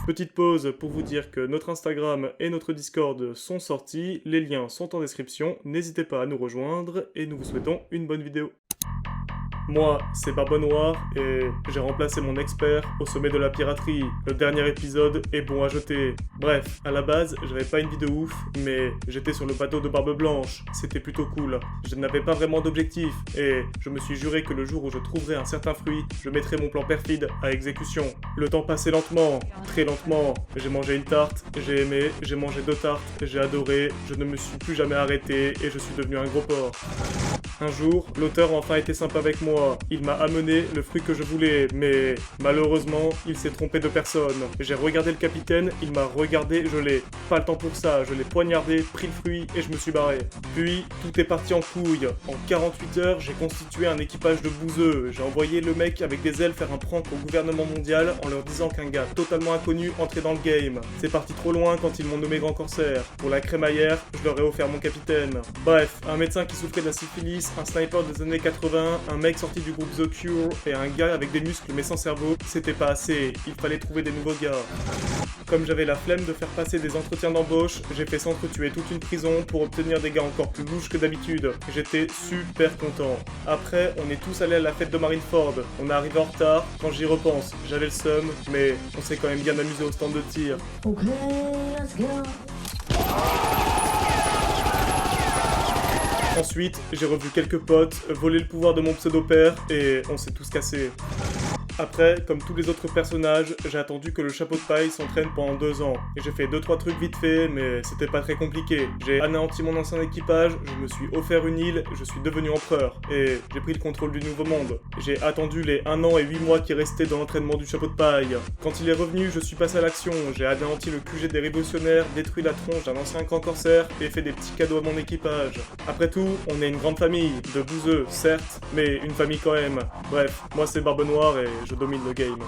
Petite pause pour vous dire que notre Instagram et notre Discord sont sortis, les liens sont en description, n'hésitez pas à nous rejoindre et nous vous souhaitons une bonne vidéo. Moi, c'est Barbe Noire et j'ai remplacé mon expert au sommet de la piraterie. Le dernier épisode est bon à jeter. Bref, à la base, j'avais pas une vie de ouf, mais j'étais sur le bateau de Barbe Blanche. C'était plutôt cool. Je n'avais pas vraiment d'objectif et je me suis juré que le jour où je trouverais un certain fruit, je mettrais mon plan perfide à exécution. Le temps passait lentement, très lentement. J'ai mangé une tarte, j'ai aimé, j'ai mangé 2 tartes, j'ai adoré, je ne me suis plus jamais arrêté et je suis devenu un gros porc. Un jour, l'auteur a enfin été sympa avec moi. Il m'a amené le fruit que je voulais, mais malheureusement, il s'est trompé de personne. J'ai regardé le capitaine, il m'a regardé, je l'ai. Pas le temps pour ça, je l'ai poignardé, pris le fruit et je me suis barré. Puis, tout est parti en couille. En 48 heures, j'ai constitué un équipage de bouseux. J'ai envoyé le mec avec des ailes faire un prank au gouvernement mondial en leur disant qu'un gars totalement inconnu entrait dans le game. C'est parti trop loin quand ils m'ont nommé grand corsaire. Pour la crémaillère, je leur ai offert mon capitaine. Bref, un médecin qui souffrait de la syphilis, un sniper des années 80, un mec sorti du groupe The Cure et un gars avec des muscles mais sans cerveau, c'était pas assez, il fallait trouver des nouveaux gars. Comme j'avais la flemme de faire passer des entretiens d'embauche, j'ai fait s'entretuer toute une prison pour obtenir des gars encore plus louches que d'habitude. J'étais super content. Après, on est tous allés à la fête de Marineford. On est arrivé en retard, quand j'y repense, j'avais le seum, mais on s'est quand même bien amusé au stand de tir. Okay, let's go. Ensuite, j'ai revu quelques potes, volé le pouvoir de mon pseudo-père et on s'est tous cassés. Après, comme tous les autres personnages, j'ai attendu que le chapeau de paille s'entraîne pendant 2 ans. Et j'ai fait 2-3 trucs vite fait, mais c'était pas très compliqué. J'ai anéanti mon ancien équipage, je me suis offert une île, je suis devenu empereur. Et j'ai pris le contrôle du nouveau monde. J'ai attendu les 1 an et 8 mois qui restaient dans l'entraînement du chapeau de paille. Quand il est revenu, je suis passé à l'action. J'ai anéanti le QG des révolutionnaires, détruit la tronche d'un ancien grand corsaire et fait des petits cadeaux à mon équipage. Après tout, on est une grande famille, de bouseux, certes, mais une famille quand même. Bref, moi c'est Barbe Noire et je domine le game.